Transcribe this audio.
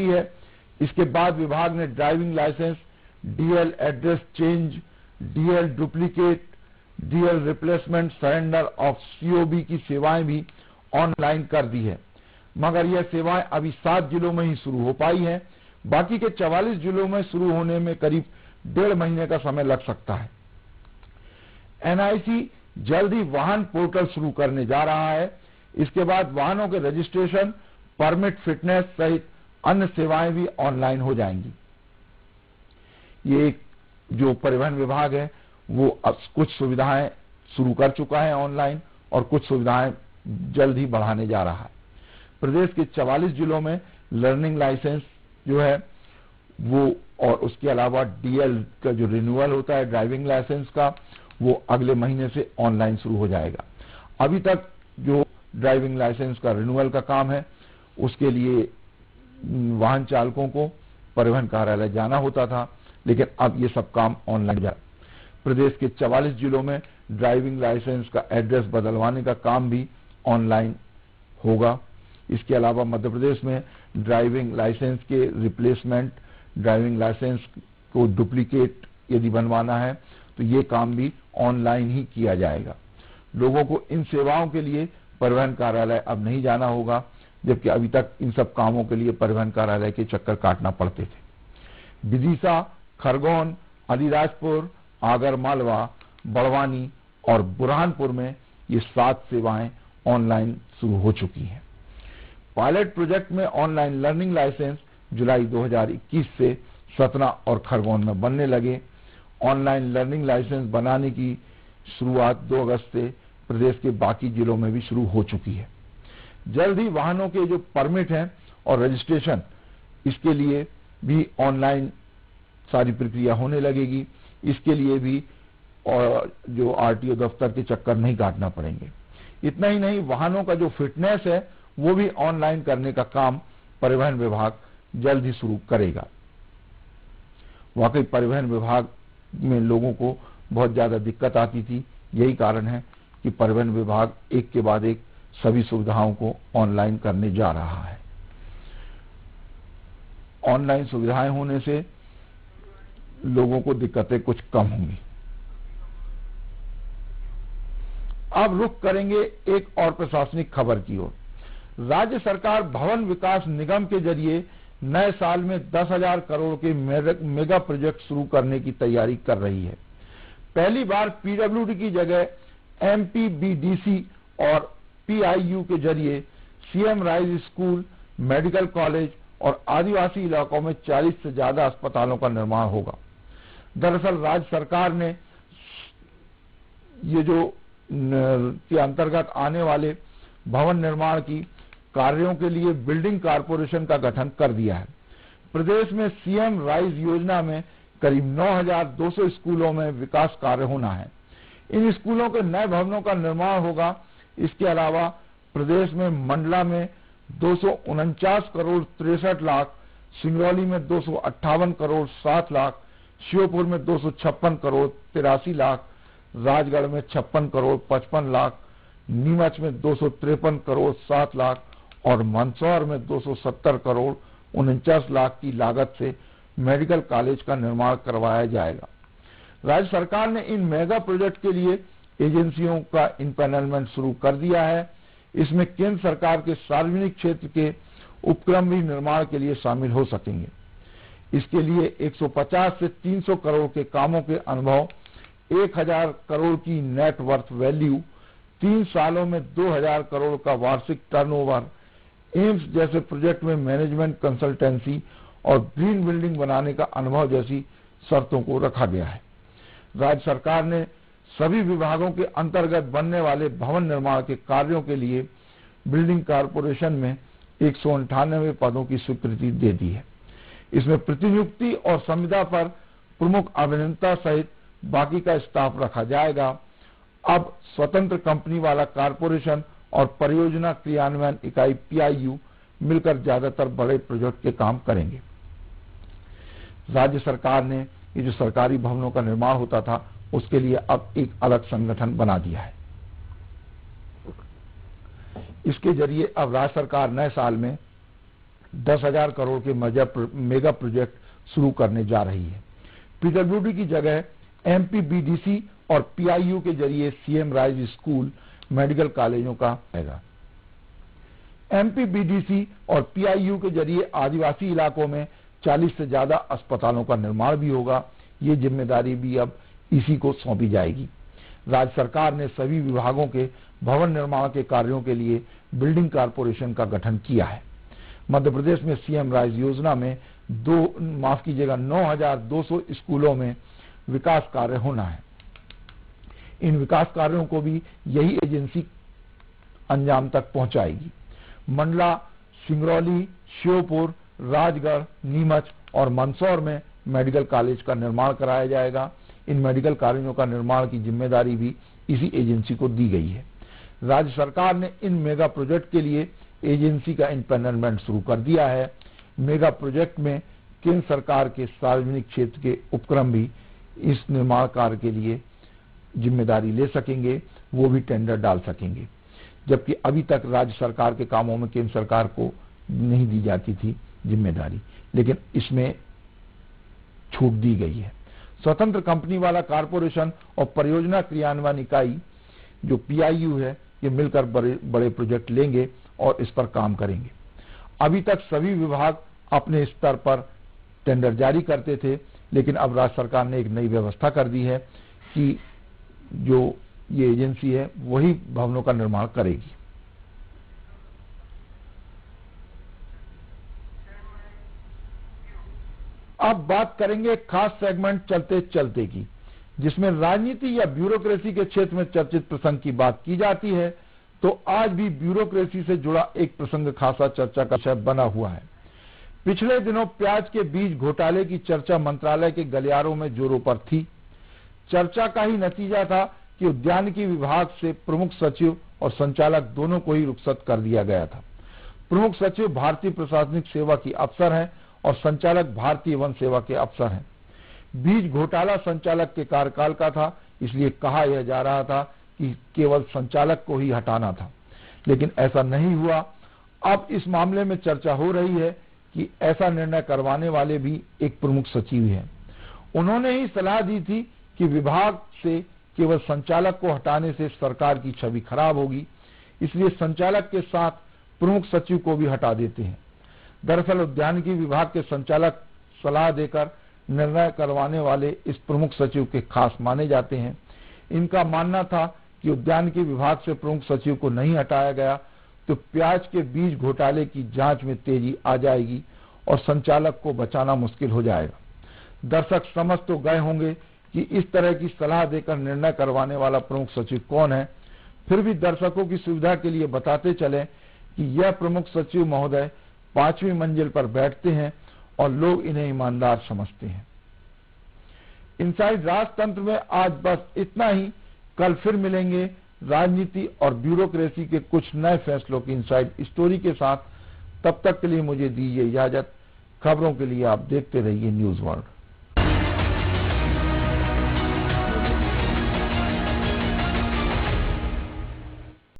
चुकी है। इसके बाद विभाग ने driving licence, DL address change, DL duplicate, DL replacement, surrender of COB की सेवाएं भी ऑनलाइन कर दी है, मगर यह सेवाएं अभी 7 जिलों में ही शुरू हो पाई हैं। बाकी के 44 जिलों में शुरू होने में करीब 1.5 महीने का समय लग सकता है। एनआईसी जल्द ही वाहन पोर्टल शुरू करने जा रहा है। इसके बाद वाहनों के रजिस्ट्रेशन, परमिट, फिटनेस सहित अन्य सेवाएं भी ऑनलाइन हो जाएंगी। ये जो परिवहन विभाग है वो अब कुछ सुविधाएं शुरू कर चुका है ऑनलाइन, और कुछ सुविधाएं जल्द ही बढ़ाने जा रहा है। प्रदेश के 44 जिलों में लर्निंग लाइसेंस जो है वो, और उसके अलावा डीएल का जो रिन्यूअल होता है ड्राइविंग लाइसेंस का, वो अगले महीने से ऑनलाइन शुरू हो जाएगा। अभी तक जो ड्राइविंग लाइसेंस का रिन्यूअल का काम है उसके लिए वाहन चालकों को परिवहन कार्यालय जाना होता था, लेकिन अब ये सब काम ऑनलाइन जा। प्रदेश के 44 जिलों में ड्राइविंग लाइसेंस का एड्रेस बदलवाने का काम भी ऑनलाइन होगा। इसके अलावा मध्य प्रदेश में ड्राइविंग लाइसेंस के रिप्लेसमेंट, ड्राइविंग लाइसेंस को डुप्लीकेट यदि बनवाना है तो ये काम भी ऑनलाइन ही किया जाएगा। लोगों को इन सेवाओं के लिए परिवहन कार्यालय अब नहीं जाना होगा, जबकि अभी तक इन सब कामों के लिए परिवहन कार्यालय के चक्कर काटना पड़ते थे। विदिशा, खरगोन, अलीराजपुर, आगरमालवा, बड़वानी और बुरहानपुर में ये 7 सेवाएं ऑनलाइन शुरू हो चुकी हैं। पायलट प्रोजेक्ट में ऑनलाइन लर्निंग लाइसेंस जुलाई 2021 से सतना और खरगोन में बनने लगे। ऑनलाइन लर्निंग लाइसेंस बनाने की शुरुआत 2 अगस्त से प्रदेश के बाकी जिलों में भी शुरू हो चुकी है। जल्द ही वाहनों के जो परमिट हैं और रजिस्ट्रेशन, इसके लिए भी ऑनलाइन सारी प्रक्रिया होने लगेगी। इसके लिए भी और जो आरटीओ दफ्तर के चक्कर नहीं काटना पड़ेंगे। इतना ही नहीं, वाहनों का जो फिटनेस है वो भी ऑनलाइन करने का काम परिवहन विभाग जल्द ही शुरू करेगा। वाकई परिवहन विभाग में लोगों को बहुत ज्यादा दिक्कत आती थी, यही कारण है कि परिवहन विभाग एक के बाद एक सभी सुविधाओं को ऑनलाइन करने जा रहा है। ऑनलाइन सुविधाएं होने से लोगों को दिक्कतें कुछ कम होंगी। अब रुख करेंगे एक और प्रशासनिक खबर की ओर। राज्य सरकार भवन विकास निगम के जरिए नए साल में 10,000 करोड़ के मेगा प्रोजेक्ट शुरू करने की तैयारी कर रही है। पहली बार पीडब्ल्यूडी की जगह एमपीबीडीसी और पीआईयू के जरिए CM rise school, medical college और आदिवासी इलाकों में 40 से ज्यादा अस्पतालों का निर्माण होगा। दरअसल राज्य सरकार ने ये जो के अंतर्गत आने वाले भवन निर्माण की कार्यों के लिए बिल्डिंग कारपोरेशन का गठन कर दिया है। प्रदेश में सीएम राइज योजना में करीब 9,200 स्कूलों में विकास कार्य होना है। इन स्कूलों के नए भवनों का निर्माण होगा। इसके अलावा प्रदेश में मंडला में 249 करोड़ 63 लाख, सिंगरौली में 258 करोड़ 7 लाख, श्योपुर में 256 करोड़ 83 लाख, राजगढ़ में 56 करोड़ 55 लाख, नीमच में 253 करोड़ 7 लाख और मंदसौर में 270 करोड़ 49 लाख की लागत से मेडिकल कॉलेज का निर्माण करवाया जाएगा। राज्य सरकार ने इन मेगा प्रोजेक्ट के लिए एजेंसियों का इम्पैनलमेंट शुरू कर दिया है। इसमें केंद्र सरकार के सार्वजनिक क्षेत्र के उपक्रम भी निर्माण के लिए शामिल हो सकेंगे। इसके लिए 150 से 300 करोड़ के कामों के अनुभव, 1,000 करोड़ की नेट वर्थ वैल्यू, 3 सालों में 2,000 करोड़ का वार्षिक टर्नओवर, एम्स जैसे प्रोजेक्ट में मैनेजमेंट कंसल्टेंसी और ग्रीन बिल्डिंग बनाने का अनुभव जैसी शर्तों को रखा गया है। राज्य सरकार ने सभी विभागों के अंतर्गत बनने वाले भवन निर्माण के कार्यों के लिए बिल्डिंग कारपोरेशन में 198 पदों की स्वीकृति दे दी है। इसमें प्रतिनियुक्ति और संविदा पर प्रमुख अभियंता सहित बाकी का स्टाफ रखा जाएगा। अब स्वतंत्र कंपनी वाला कारपोरेशन और परियोजना क्रियान्वयन इकाई पीआईयू मिलकर ज्यादातर बड़े प्रोजेक्ट के काम करेंगे। राज्य सरकार ने ये जो सरकारी भवनों का निर्माण होता था उसके लिए अब एक अलग संगठन बना दिया है। इसके जरिए अब राज्य सरकार नए साल में 10,000 करोड़ के मेगा प्रोजेक्ट शुरू करने जा रही है। पीडब्ल्यूडी की जगह एमपीबीडीसी और पीआईयू के जरिए सीएम राइज स्कूल मेडिकल कॉलेजों का आएगा। एमपीबीडीसी और पीआईयू के जरिए आदिवासी इलाकों में 40 से ज्यादा अस्पतालों का निर्माण भी होगा। ये जिम्मेदारी भी अब इसी को सौंपी जाएगी। राज्य सरकार ने सभी विभागों के भवन निर्माण के कार्यों के लिए बिल्डिंग कारपोरेशन का गठन किया है। मध्य प्रदेश में सीएम राइज योजना में 9,200 स्कूलों में विकास कार्य होना है। इन विकास कार्यों को भी यही एजेंसी अंजाम तक पहुंचाएगी। मंडला, सिंगरौली, श्योपुर, राजगढ़, नीमच और मंदसौर में मेडिकल कॉलेज का निर्माण कराया जाएगा। इन मेडिकल कॉलेजों का निर्माण की जिम्मेदारी भी इसी एजेंसी को दी गई है। राज्य सरकार ने इन मेगा प्रोजेक्ट के लिए एजेंसी का इम्पैनलमेंट शुरू कर दिया है। मेगा प्रोजेक्ट में केंद्र सरकार के सार्वजनिक क्षेत्र के उपक्रम भी इस निर्माण कार्य के लिए जिम्मेदारी ले सकेंगे, वो भी टेंडर डाल सकेंगे, जबकि अभी तक राज्य सरकार के कामों में केंद्र सरकार को नहीं दी जाती थी जिम्मेदारी, लेकिन इसमें छूट दी गई है। स्वतंत्र कंपनी वाला कारपोरेशन और परियोजना क्रियान्वयन इकाई जो पीआईयू है, ये मिलकर बड़े प्रोजेक्ट लेंगे और इस पर काम करेंगे। अभी तक सभी विभाग अपने स्तर पर टेंडर जारी करते थे, लेकिन अब राज्य सरकार ने एक नई व्यवस्था कर दी है कि जो ये एजेंसी है वही भवनों का निर्माण करेगी। अब बात करेंगे खास सेगमेंट चलते चलते की, जिसमें राजनीति या ब्यूरोक्रेसी के क्षेत्र में चर्चित प्रसंग की बात की जाती है। तो आज भी ब्यूरोक्रेसी से जुड़ा एक प्रसंग खासा चर्चा का विषय बना हुआ है। पिछले दिनों प्याज के बीज घोटाले की चर्चा मंत्रालय के गलियारों में जोरों पर थी। चर्चा का ही नतीजा था कि उद्यानिकी विभाग से प्रमुख सचिव और संचालक दोनों को ही रुखसत कर दिया गया था। प्रमुख सचिव भारतीय प्रशासनिक सेवा की अफसर हैं और संचालक भारतीय वन सेवा के अफसर हैं। बीज घोटाला संचालक के कार्यकाल का था, इसलिए कहा यह जा रहा था कि केवल संचालक को ही हटाना था, लेकिन ऐसा नहीं हुआ। अब इस मामले में चर्चा हो रही है कि ऐसा निर्णय करवाने वाले भी एक प्रमुख सचिव हैं। उन्होंने ही सलाह दी थी कि विभाग से केवल संचालक को हटाने से सरकार की छवि खराब होगी, इसलिए संचालक के साथ प्रमुख सचिव को भी हटा देते हैं। दरअसल उद्यानिकी विभाग के संचालक सलाह देकर निर्णय करवाने वाले इस प्रमुख सचिव के खास माने जाते हैं। इनका मानना था कि उद्यानिकी विभाग से प्रमुख सचिव को नहीं हटाया गया तो प्याज के बीज घोटाले की जांच में तेजी आ जाएगी और संचालक को बचाना मुश्किल हो जाएगा। दर्शक समझ तो गए होंगे कि इस तरह की सलाह देकर निर्णय करवाने वाला प्रमुख सचिव कौन है। फिर भी दर्शकों की सुविधा के लिए बताते चले कि यह प्रमुख सचिव महोदय 5वीं मंजिल पर बैठते हैं और लोग इन्हें ईमानदार समझते हैं। इनसाइड राजतंत्र में आज बस इतना ही। कल फिर मिलेंगे राजनीति और ब्यूरोक्रेसी के कुछ नए फैसलों की इनसाइड स्टोरी के साथ। तब तक के लिए मुझे दीजिए इजाजत। खबरों के लिए आप देखते रहिए न्यूज वर्ल्ड।